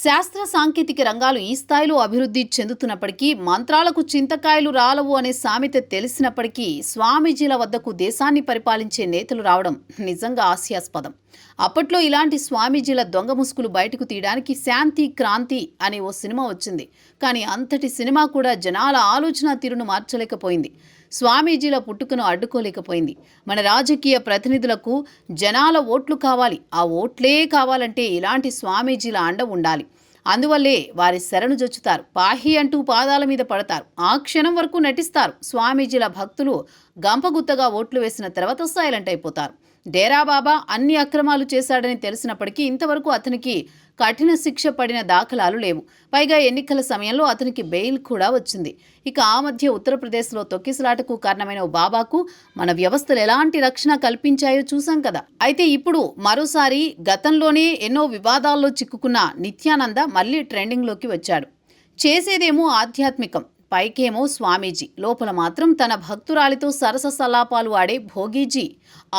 శాస్త్ర సాంకేతిక రంగాలు ఈ స్థాయిలో అభివృద్ధి చెందుతున్నప్పటికీ మంత్రాలకు చింతకాయలు రాలవు అనే సామెత తెలిసినప్పటికీ స్వామీజీల వద్దకు దేశాన్ని పరిపాలించే నేతలు రావడం నిజంగా హాస్యాస్పదం. అప్పట్లో ఇలాంటి స్వామీజీల దొంగ ముసుగులు బయటకు తీయడానికి శాంతి క్రాంతి అనే ఓ సినిమా వచ్చింది. కానీ అంతటి సినిమా కూడా జనాల ఆలోచన తీరును మార్చలేకపోయింది. స్వామీజీల పుట్టుకను అడ్డుకోలేకపోయింది. మన రాజకీయ ప్రతినిధులకు జనాల ఓట్లు కావాలి. ఆ ఓట్లే కావాలంటే ఇలాంటి స్వామీజీల అండ ఉండాలి. అందువల్లే వారి శరణు జొచ్చుతారు. పాహి అంటూ పాదాల మీద పడతారు. ఆ క్షణం వరకు నటిస్తారు. స్వామీజీల భక్తులు గంపగుత్తగా ఓట్లు వేసిన తర్వాత సైలెంట్ అయిపోతారు. డేరా బాబా అన్ని అక్రమాలు చేశాడని తెలిసినప్పటికీ ఇంతవరకు అతనికి కఠిన శిక్ష పడిన దాఖలాలు లేవు. పైగా ఎన్నికల సమయంలో అతనికి బెయిల్ కూడా వచ్చింది. ఇక ఆ మధ్య ఉత్తరప్రదేశ్లో తొక్కిసలాటకు కారణమైన ఓ బాబాకు మన వ్యవస్థలు ఎలాంటి రక్షణ కల్పించాయో చూసాం కదా. అయితే ఇప్పుడు మరోసారి గతంలోనే ఎన్నో వివాదాల్లో చిక్కుకున్న నిత్యానంద మళ్ళీ ట్రెండింగ్లోకి వచ్చాడు. చేసేదేమో ఆధ్యాత్మికం, పైకేమో స్వామీజీ, లోపల మాత్రం తన భక్తురాలితో సరస సలాపాలు ఆడే భోగీజీ.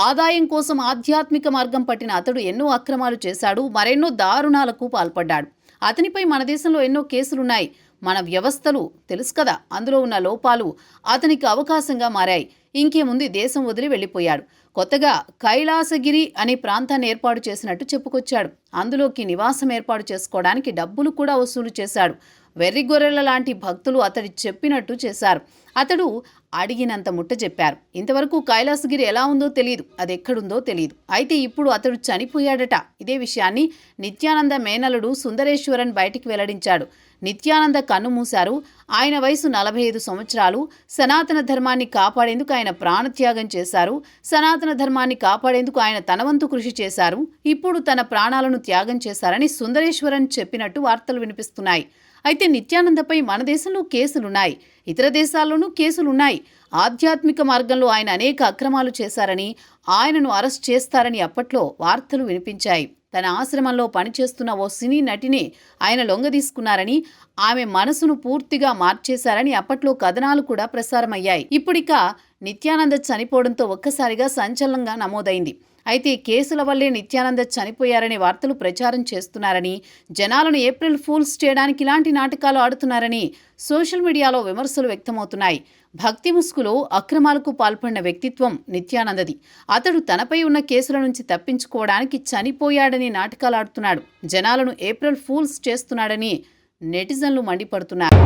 ఆదాయం కోసం ఆధ్యాత్మిక మార్గం పట్టిన అతడు ఎన్నో అక్రమాలు చేశాడు, మరెన్నో దారుణాలకు పాల్పడ్డాడు. అతనిపై మన దేశంలో ఎన్నో కేసులున్నాయి. మన వ్యవస్థలు తెలుసు కదా, అందులో ఉన్న లోపాలు అతనికి అవకాశంగా మారాయి. ఇంకేముంది, దేశం వదిలి వెళ్ళిపోయాడు. కొత్తగా కైలాసగిరి అనే ప్రాంతాన్ని ఏర్పాటు చేసినట్టు చెప్పుకొచ్చాడు. అందులోకి నివాసం ఏర్పాటు చేసుకోవడానికి డబ్బులు కూడా వసూలు చేశాడు. వెర్రిగొర్రెల లాంటి భక్తులు అతడి చెప్పినట్టు చేశారు. అతడు అడిగినంత ముట్ట చెప్పారు. ఇంతవరకు కైలాసగిరి ఎలా ఉందో తెలియదు, అది ఎక్కడుందో తెలియదు. అయితే ఇప్పుడు అతడు చనిపోయాడట. ఇదే విషయాన్ని నిత్యానంద మేనలుడు సుందరేశ్వరన్ బయటికి వెల్లడించాడు. నిత్యానంద కన్ను మూశారు. ఆయన వయసు 45 సంవత్సరాలు. సనాతన ధర్మాన్ని కాపాడేందుకు ఆయన ప్రాణత్యాగం చేశారు. సనాతన ధర్మాన్ని కాపాడేందుకు ఆయన తనవంతు కృషి చేశారు. ఇప్పుడు తన ప్రాణాలను త్యాగం చేశారని సుందరేశ్వరన్ చెప్పినట్టు వార్తలు వినిపిస్తున్నాయి. అయితే నిత్యానందపై మన దేశంలో కేసులున్నాయి, ఇతర దేశాల్లోనూ కేసులున్నాయి. ఆధ్యాత్మిక మార్గంలో ఆయన అనేక అక్రమాలు చేశారని, ఆయనను అరెస్ట్ చేస్తారని అప్పట్లో వార్తలు వినిపించాయి. తన ఆశ్రమంలో పనిచేస్తున్న ఓ సినీ నటిని ఆయన లొంగదీసుకున్నారని, ఆమె మనసును పూర్తిగా మార్చేశారని అప్పట్లో కథనాలు కూడా ప్రసారమయ్యాయి. ఇప్పుడిక నిత్యానంద చనిపోవడంతో ఒక్కసారిగా సంచలనంగా నమోదైంది. అయితే కేసుల వల్లే నిత్యానంద చనిపోయారనే వార్తలు ప్రచారం చేస్తున్నారని, జనాలను ఏప్రిల్ ఫూల్స్ చేయడానికి ఇలాంటి నాటకాలు ఆడుతున్నారని సోషల్ మీడియాలో విమర్శలు వ్యక్తమవుతున్నాయి. భక్తి ముసుగులో అక్రమాలకు పాల్పడిన వ్యక్తిత్వం నిత్యానందది. అతడు తనపై ఉన్న కేసుల నుంచి తప్పించుకోవడానికి చనిపోయాడని నాటకాలు ఆడుతున్నాడు. జనాలను ఏప్రిల్ ఫూల్స్ చేస్తున్నాడని నెటిజన్లు మండిపడుతున్నారు.